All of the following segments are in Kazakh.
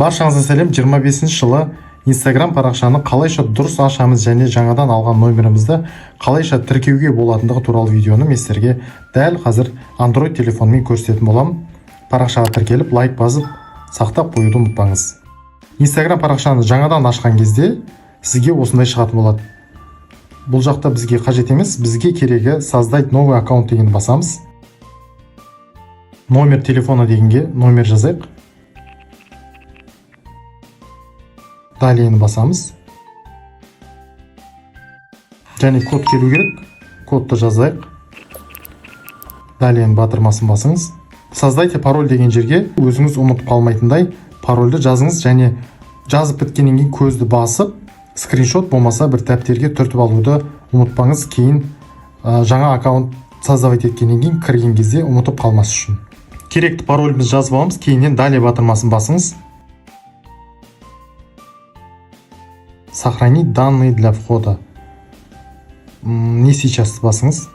Баршаңызға сәлем. 25 жылы Instagram парақшаны қалайша дұрыс ашамыз және жаңадан алған номерімізді қалайша тіркеуге болатындығы туралы видеоны мен сіздерге дәл қазір Android телефонмен көрсететін боламын. Парақшаға тіркеліп, лайк басып, сақтап қоюды ұмытпаңыз. Instagram парақшаны жаңадан ашқан кезде сізге осындай шығатын болады. Бұл жақта бізге қажет емес, бізге керегі создать новый аккаунт дегенді басамыз. Номер телефона дегенге номер жазайық. Далее басамыз. Және код келу керек. Кодты жазайық. Далее батырмасын басыңыз. Создайте пароль деген жерге өзіңіз ұмытып қалмайтындай парольді жазыңыз және жазып біткеннен кейін көзді басып, скриншот болмаса бір дәптерге түртіп алуды ұмытпаңыз. Кейін жаңа аккаунт создавать еткеннен кейін кірген кезде ұмытып қалмас үшін. Керекті парольімізді жазып аламыз. Кейіннен далее батырмасын басыңыз. Сохранить данные для входа. Не сейчас басыңыз.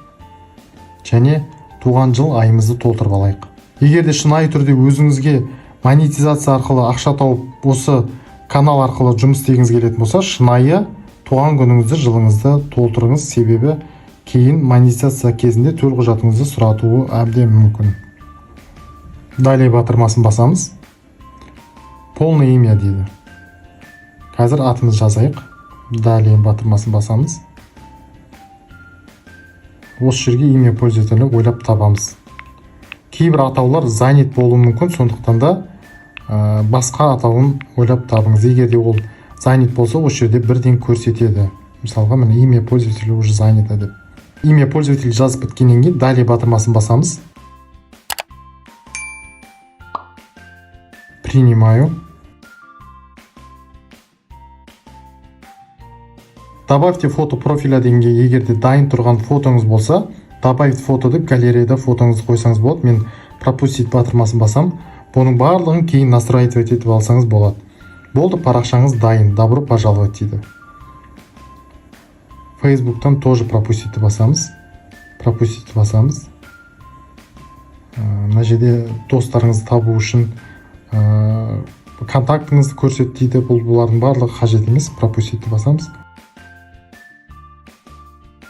Және туған жыл айымызды толтырып алайық. Егер де шынайы түрде өзіңізге монетизация арқылы ақша тауып, осы канал арқылы жұмыс істегіңіз келетін болса, шынайы туған күніңізді, жылыңызды толтырыңыз. Себебі кейін монетизация кезінде төлқұжатыңызды сұратуы әбден мүмкін. Далее батырмасын басамыз. Полное имя дейді. Қазір атымыз жазайық. Далее батырмасын басамыз. Осы жерге имя пользователя ойлап табамыз. Кейбір атаулар занят болуы мүмкін, сондықтан да басқа атауын ойлап табыңыз. Егер де ол занят болса, осы жерде бірден көрсетеді. Мысалға, міне имя пользователя уже занято деп. Имя пользователя жазып біткеннен кейін далее батырмасын басамыз. Принимаю. Добавьте фото профиля дегенге егер де дайын тұрған фотоңыз болса, добавить фото деп галереяда фотоңызды қойсаңыз болады. Мен пропустить батырмасын басам. Бұның барлығын кейін настраивать етіп алсаңыз болады. Болды, парақшаңыз дайын. Добро пожаловать дейді. Facebook'тан тоже пропустить басамыз. Пропустить басамыз. Мына жерде достарыңызды табу үшін контактыңызды көрсет дейді. Бұлардың барлығы қажет емес. Пропустить басамыз.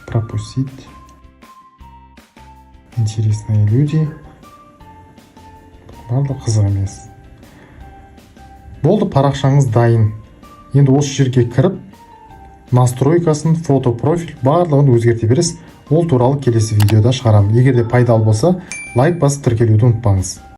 Пропустить. Интересные люди. Барлығы қызық емес. Болды, парақшаңыз дайын. Енді осы жерге кіріп, настройкасын, фото профиль барлығын өзгерте бересіз. Ол туралы келесі видеода шығарамын. Егер де пайдалы болса, лайк басып тіркелуді ұмытпаңыз.